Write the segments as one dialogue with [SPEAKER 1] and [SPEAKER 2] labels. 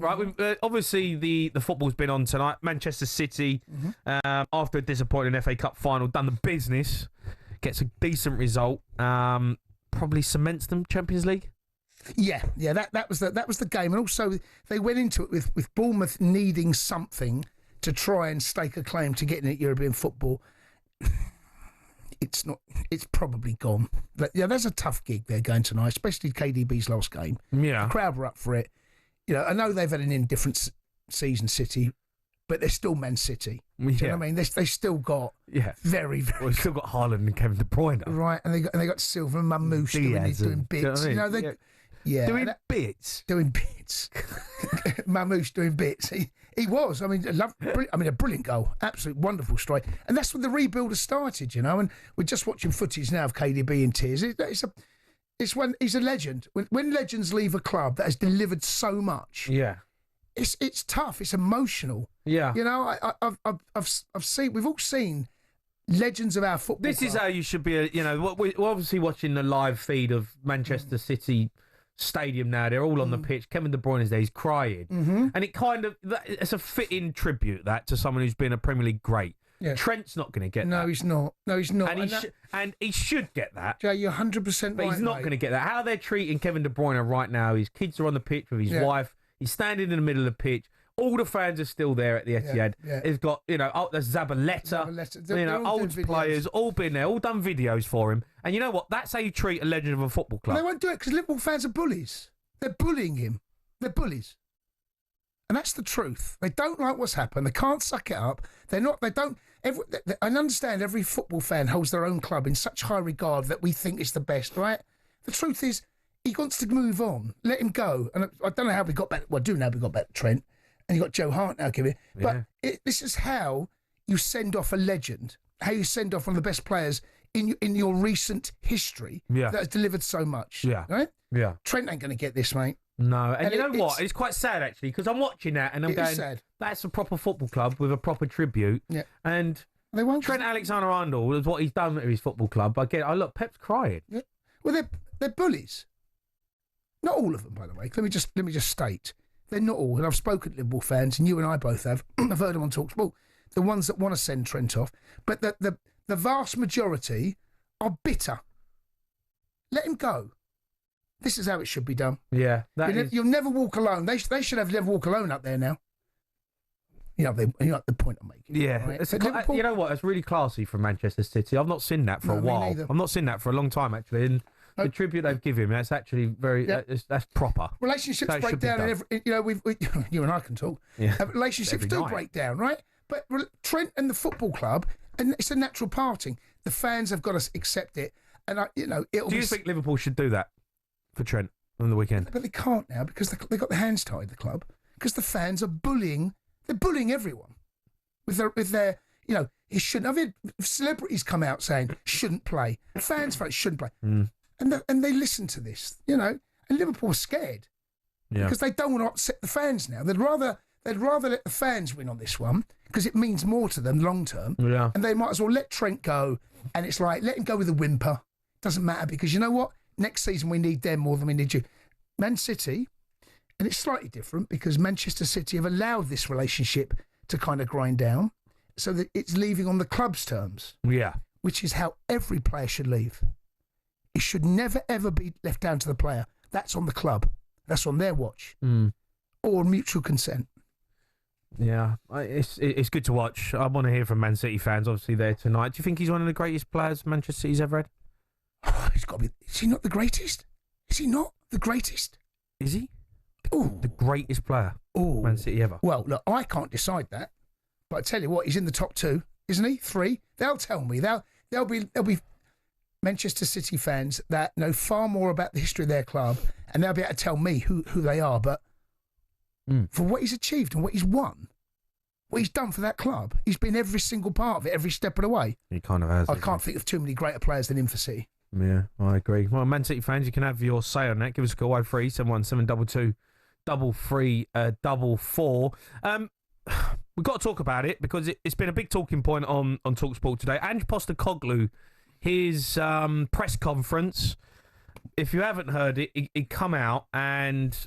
[SPEAKER 1] right? Obviously, the football's been on tonight. Manchester City, after a disappointing FA Cup final, done the business, gets a decent result, probably cements them Champions League.
[SPEAKER 2] Yeah, that was the game, and also they went into it with Bournemouth needing something to try and stake a claim to getting at European football. It's probably gone. But yeah, there's a tough gig they're going tonight, especially KDB's last game.
[SPEAKER 1] Yeah,
[SPEAKER 2] the crowd were up for it. You know, I know they've had an indifferent season, City, but they're still Man City. Do you know what I mean? They still got very, very.
[SPEAKER 1] Well, they've still got Haaland and Kevin De Bruyne,
[SPEAKER 2] right? And they got Silva and Mamouche doing bits. You know, doing bits. Mamouche doing bits. He was. I mean, a brilliant goal. Absolute wonderful strike. And that's when the rebuild has started, you know. And we're just watching footage now of KDB in tears. It's when he's a legend. When legends leave a club that has delivered so much. Yeah. It's tough. It's emotional. Yeah. You know, I've seen. We've all seen legends of our football.
[SPEAKER 1] This is how you should be. We're obviously watching the live feed of Manchester City Stadium now. They're all on the pitch. Kevin De Bruyne is there. He's crying, and it's a fitting tribute to someone who's been a Premier League great. Yeah. Trent's not going to get that.
[SPEAKER 2] No, he's not.
[SPEAKER 1] And he should get that.
[SPEAKER 2] Jay, you're 100% right.
[SPEAKER 1] But he's not going to get that. How they're treating Kevin De Bruyne right now, his kids are on the pitch with his wife. He's standing in the middle of the pitch. All the fans are still there at the Etihad. He's got, there's Zabaleta, old players, all been there, all done videos for him. And you know what? That's how you treat a legend of a football club.
[SPEAKER 2] Well, they won't do it because Liverpool fans are bullies. They're bullying him. They're bullies. And that's the truth. They don't like what's happened. They can't suck it up. I understand every football fan holds their own club in such high regard that we think it's the best, right? The truth is, he wants to move on. Let him go. And I don't know how we got back. Well, I do know we got back to Trent. And you got Joe Hart now, Kevin. But this is how you send off a legend. How you send off one of the best players in your recent history that has delivered so much. Yeah. Right? Yeah. Trent ain't going to get this, mate.
[SPEAKER 1] No. And you know what? It's quite sad, actually, because I'm watching that and I'm going, that's a proper football club with a proper tribute. Yeah. And they won't. Trent Alexander-Arnold is what he's done with his football club. Look, Pep's crying. Yeah. Well,
[SPEAKER 2] they're bullies. Not all of them, by the way. Let me just state. They're not all, and I've spoken to Liverpool fans, and you and I both have. I've heard them on talkSPORT. The ones that want to send Trent off, but the vast majority are bitter. Let him go. This is how it should be done. Yeah, you'll never walk alone. They should have never walk alone up there now. You know the point I'm making. Yeah,
[SPEAKER 1] right? You know what? It's really classy from Manchester City. I've not seen that for a while. I've not seen that for a long time, actually. And the tribute they've given him, that's actually very, that's proper.
[SPEAKER 2] Relationships break down, and you and I can talk. Yeah. Relationships do break down, right? But Trent and the football club, and it's a natural parting. The fans have got to accept it, and it'll.
[SPEAKER 1] Do you think Liverpool should do that for Trent on the weekend?
[SPEAKER 2] But they can't now because they got their hands tied. The club, because the fans are bullying. They're bullying everyone with their. He shouldn't. I've had celebrities come out saying shouldn't play. Fans shouldn't play. And they listen to this, and Liverpool are scared because they don't want to upset the fans now. They'd rather let the fans win on this one because it means more to them long term. Yeah. And they might as well let Trent go. And it's like, let him go with a whimper. Doesn't matter because you know what? Next season we need them more than we need you. Man City, and it's slightly different because Manchester City have allowed this relationship to kind of grind down so that it's leaving on the club's terms. Yeah. Which is how every player should leave. It should never, ever be left down to the player. That's on the club. That's on their watch. Or mutual consent.
[SPEAKER 1] Yeah, it's good to watch. I want to hear from Man City fans, obviously, there tonight. Do you think he's one of the greatest players Manchester City's ever had?
[SPEAKER 2] Oh, he's got to be. Is he not the greatest? Is he not the greatest?
[SPEAKER 1] Is he? The greatest player Man City ever? Well,
[SPEAKER 2] look, I can't decide that. But I tell you what, he's in the top 2, isn't he? 3. They'll tell me. They'll be Manchester City fans that know far more about the history of their club, and they'll be able to tell me who they are. But for what he's achieved and what he's won, what he's done for that club, he's been every single part of it, every step of the way.
[SPEAKER 1] He kind of has.
[SPEAKER 2] I can't think of too many greater players than him for City.
[SPEAKER 1] Yeah, I agree. Well, Man City fans, you can have your say on that. Give us a call 0371722 334. We've got to talk about it because it's been a big talking point on talkSPORT today. Ange Postecoglou, his press conference, if you haven't heard it, he come out and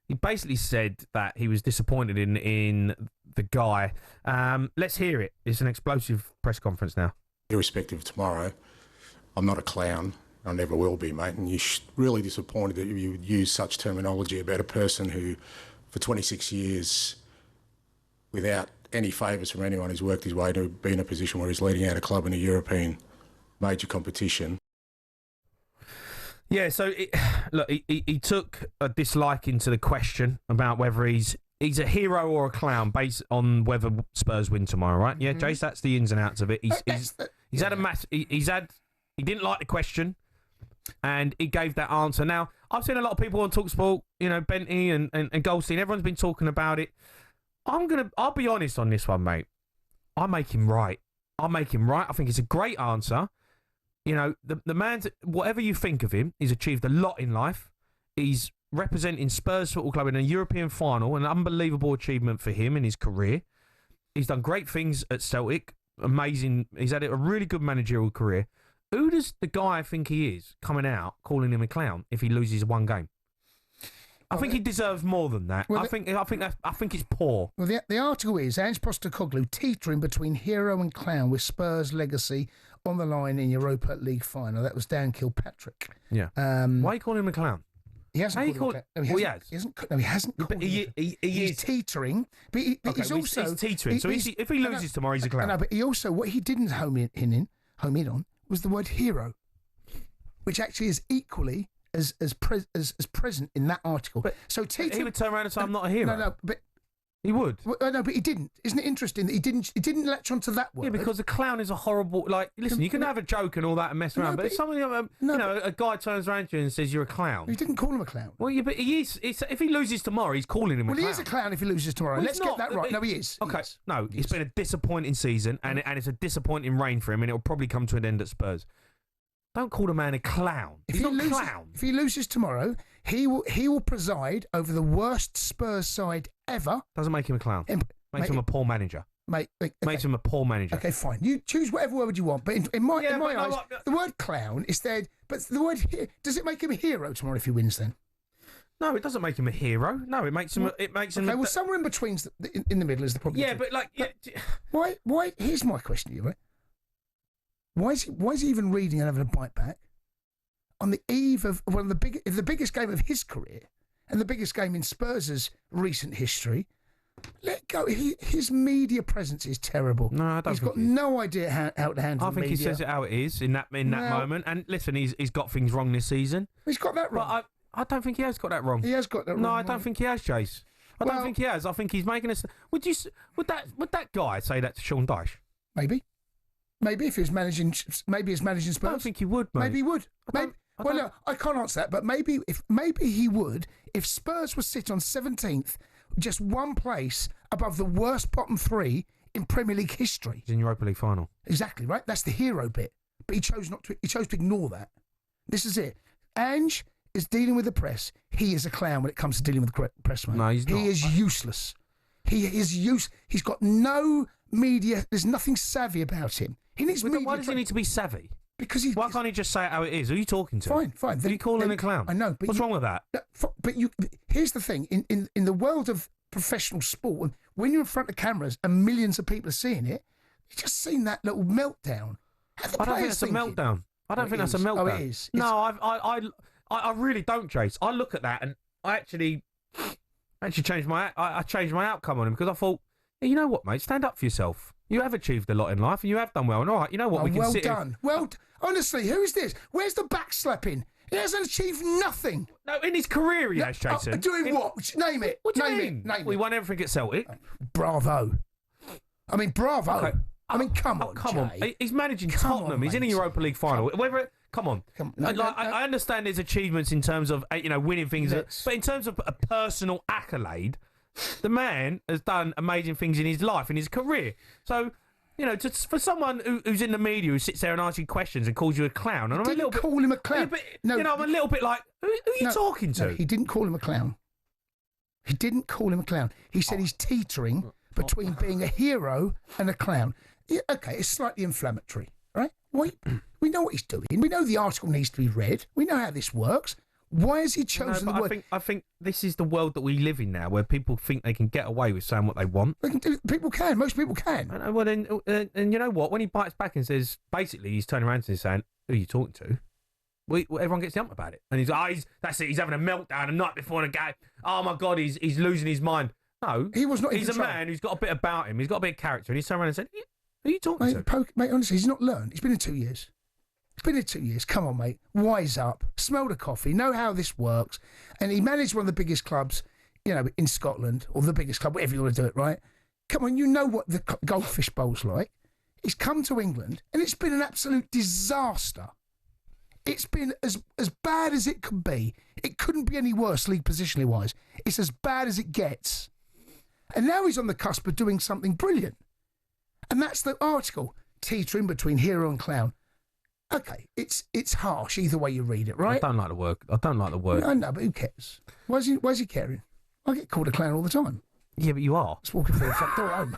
[SPEAKER 1] He basically said that he was disappointed in the guy. Let's hear it. It's an explosive press conference now.
[SPEAKER 3] Irrespective of tomorrow, I'm not a clown. I never will be, mate. And you're really disappointed that you would use such terminology about a person who, for 26 years, without any favours from anyone, who's worked his way to be in a position where he's leading out a club in a European major competition.
[SPEAKER 1] Yeah, so look, he took a disliking to the question about whether he's a hero or a clown based on whether Spurs win tomorrow, right? Yeah, Jace, that's the ins and outs of it. He's had a mass. He didn't like the question, and he gave that answer. Now, I've seen a lot of people on talkSPORT, Benty and Goldstein. Everyone's been talking about it. I'll be honest on this one, mate. I make him right. I think it's a great answer. The man's, whatever you think of him, he's achieved a lot in life. He's representing Spurs Football Club in a European final, an unbelievable achievement for him in his career. He's done great things at Celtic, amazing. He's had a really good managerial career. Who does the guy think he is coming out calling him a clown if he loses one game? I think he deserves more than that. I think it's poor.
[SPEAKER 2] Well, the article is Ange Postecoglou teetering between hero and clown with Spurs' legacy on the line in Europa League final. That was Dan Kilpatrick.
[SPEAKER 1] Yeah. Why are you calling him a clown?
[SPEAKER 2] He hasn't called him a clown. He hasn't called him. He's teetering. But he's also...
[SPEAKER 1] He's teetering. So if he loses tomorrow, he's a clown.
[SPEAKER 2] No, but he also... What he didn't home in on was the word hero, which actually is equally as present in that article.
[SPEAKER 1] But
[SPEAKER 2] so
[SPEAKER 1] he would turn around and say, I'm not a hero.
[SPEAKER 2] No, but...
[SPEAKER 1] He would.
[SPEAKER 2] Well, no, but he didn't. Isn't it interesting that he didn't latch onto that word?
[SPEAKER 1] Yeah, because a clown is a horrible... Listen, you can have a joke and all that and mess around, but if someone, a guy turns around to you and says you're a clown...
[SPEAKER 2] He didn't call him a clown.
[SPEAKER 1] Well, yeah, but he is... if he loses tomorrow, he's calling him a clown.
[SPEAKER 2] Well, he is a clown if he loses tomorrow. Let's get that right. No, he is.
[SPEAKER 1] Okay, it's been a disappointing season, and it's a disappointing reign for him, and it'll probably come to an end at Spurs. Don't call the man a clown. He's not a clown.
[SPEAKER 2] If he loses tomorrow, he will preside over the worst Spurs side ever.
[SPEAKER 1] Doesn't make him a clown. Makes him a poor manager. Makes him a poor manager.
[SPEAKER 2] Okay, fine. You choose whatever word you want, but in my eyes, the word clown is there. But the word does it make him a hero tomorrow if he wins? Then
[SPEAKER 1] no, it doesn't make him a hero. No, it makes him. It makes him.
[SPEAKER 2] Okay, well, somewhere in between, in the middle is the problem.
[SPEAKER 1] Yeah, but
[SPEAKER 2] why? Here's my question to you, right? Why is he even reading and having a bite back on the eve of one of the biggest game of his career and the biggest game in Spurs' recent history? Let go. His media presence is terrible.
[SPEAKER 1] No, I don't.
[SPEAKER 2] He's got no idea how to handle.
[SPEAKER 1] I think
[SPEAKER 2] media.
[SPEAKER 1] He says it how it is in that moment. And listen, he's got things wrong this season.
[SPEAKER 2] He's got that wrong.
[SPEAKER 1] But I don't think he has got that wrong.
[SPEAKER 2] He has got that wrong.
[SPEAKER 1] No, I don't think he has, Chase. I don't think he has. I think he's making us. Would that guy say that to Sean Dyche?
[SPEAKER 2] Maybe if he was managing, Spurs.
[SPEAKER 1] I don't think he would, mate.
[SPEAKER 2] Maybe he would. No, I can't answer that. But maybe he would if Spurs were sit on 17th, just one place above the worst bottom three in Premier League history.
[SPEAKER 1] He's in Europa League final.
[SPEAKER 2] Exactly right. That's the hero bit. But he chose not to. He chose to ignore that. This is it. Ange is dealing with the press. He is a clown when it comes to dealing with the press, mate.
[SPEAKER 1] No, he's not.
[SPEAKER 2] He is useless. He is He's got no media. There's nothing savvy about him. He needs media.
[SPEAKER 1] Why does he need to be savvy?
[SPEAKER 2] Because
[SPEAKER 1] why can't he just say it how it is? Who are you talking to?
[SPEAKER 2] Fine.
[SPEAKER 1] Are you calling him a clown?
[SPEAKER 2] I know. But
[SPEAKER 1] what's wrong with that?
[SPEAKER 2] But here's the thing. In the world of professional sport, when you're in front of cameras and millions of people are seeing it, you've just seen that little meltdown.
[SPEAKER 1] I don't think that's a meltdown. I don't think that's a meltdown.
[SPEAKER 2] Oh, it is.
[SPEAKER 1] No, I really don't, Jace. I look at that and I actually changed my outcome on him because I thought, hey, you know what, mate? Stand up for yourself. You have achieved a lot in life and you have done well. And all right, you know what? We can sit
[SPEAKER 2] done. Honestly, who is this? Where's the backslapping? He hasn't achieved nothing.
[SPEAKER 1] No, in his career he has, Jason.
[SPEAKER 2] Doing what? Name it.
[SPEAKER 1] What do you mean? Name it. We won everything at Celtic.
[SPEAKER 2] Bravo. I mean, bravo. Okay. I mean, come on,
[SPEAKER 1] come on. He's managing Tottenham. He's in a Europa League final. Come on. I understand his achievements in terms of winning things, but in terms of a personal accolade, the man has done amazing things in his life, in his career. So, for someone who's in the media who sits there and asks you questions and calls you a clown, and
[SPEAKER 2] call him a clown.
[SPEAKER 1] I'm a little bit like, who are you talking to?
[SPEAKER 2] No, he didn't call him a clown. He said he's teetering between being a hero and a clown. Yeah, okay, it's slightly inflammatory, right? We know what he's doing. We know the article needs to be read. We know how this works. Why has he chosen the word?
[SPEAKER 1] I think this is the world that we live in now, where people think they can get away with saying what they want.
[SPEAKER 2] People can. Most people can.
[SPEAKER 1] Well, then, and you know what? When he bites back and says, basically, he's turning around to him saying, "Who are you talking to?" Everyone gets jumped about it, and that's it. He's having a meltdown the night before the game. Oh my God, he's losing his mind. No,
[SPEAKER 2] he was not.
[SPEAKER 1] He's a man who's got a bit about him. He's got a bit of character, and he's turned around and said, "Who are you talking to?"
[SPEAKER 2] Mate, honestly, he's not learned. He's been in 2 years. Come on, mate. Wise up. Smell the coffee. Know how this works. And he managed one of the biggest clubs, in Scotland, or the biggest club, whatever you want to do it, right? Come on, you know what the Goldfish Bowl's like. He's come to England, and it's been an absolute disaster. It's been as bad as it could be. It couldn't be any worse, league positionally wise. It's as bad as it gets. And now he's on the cusp of doing something brilliant. And that's the article, teetering between hero and clown. Okay, it's harsh either way you read it, right?
[SPEAKER 1] I don't like the word.
[SPEAKER 2] I know, but who cares? Why is he caring? I get called a clown all the time.
[SPEAKER 1] Yeah, but you are.
[SPEAKER 2] Just walking through the front door home.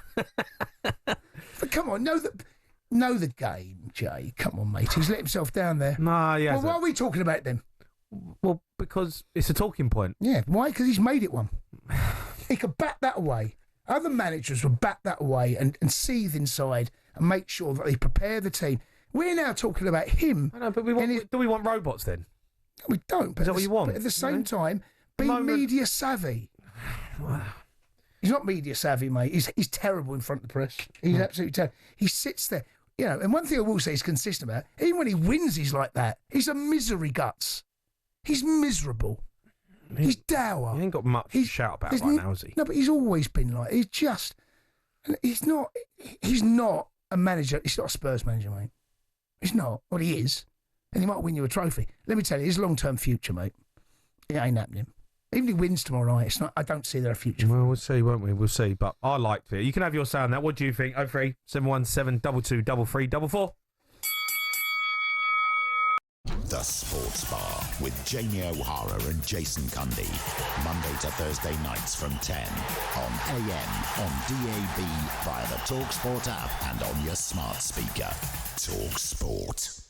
[SPEAKER 2] But come on, know the game, Jay. Come on, mate. He's let himself down there.
[SPEAKER 1] No, yeah.
[SPEAKER 2] Well, why are we talking about them?
[SPEAKER 1] Well, because it's a talking point.
[SPEAKER 2] Yeah, why? Because he's made it one. He could bat that away. Other managers would bat that away and seethe inside and make sure that they prepare the team. We're now talking about him.
[SPEAKER 1] I know, but do we want robots then?
[SPEAKER 2] We don't. But
[SPEAKER 1] Is that what you want?
[SPEAKER 2] But at the same time, be media savvy. He's not media savvy, mate. He's terrible in front of the press. He's absolutely terrible. He sits there, and one thing I will say he's consistent about, even when he wins, he's like that. He's a misery guts. He's miserable. He's dour.
[SPEAKER 1] He ain't got much to shout about right now, has he?
[SPEAKER 2] No, but he's always been like, he's not a manager. He's not a Spurs manager, mate. He's not. Well, he is. And he might win you a trophy. Let me tell you, his long-term future, mate, it ain't happening. Even if he wins tomorrow night, I don't see there a future.
[SPEAKER 1] Well, we'll see, won't we? We'll see. But I liked it. You can have your say on that. What do you think? 03 717 22 33
[SPEAKER 4] The Sports Bar with Jamie O'Hara and Jason Cundy. Monday to Thursday nights from 10 on AM, on DAB, via the talkSPORT app and on your smart speaker. talkSPORT.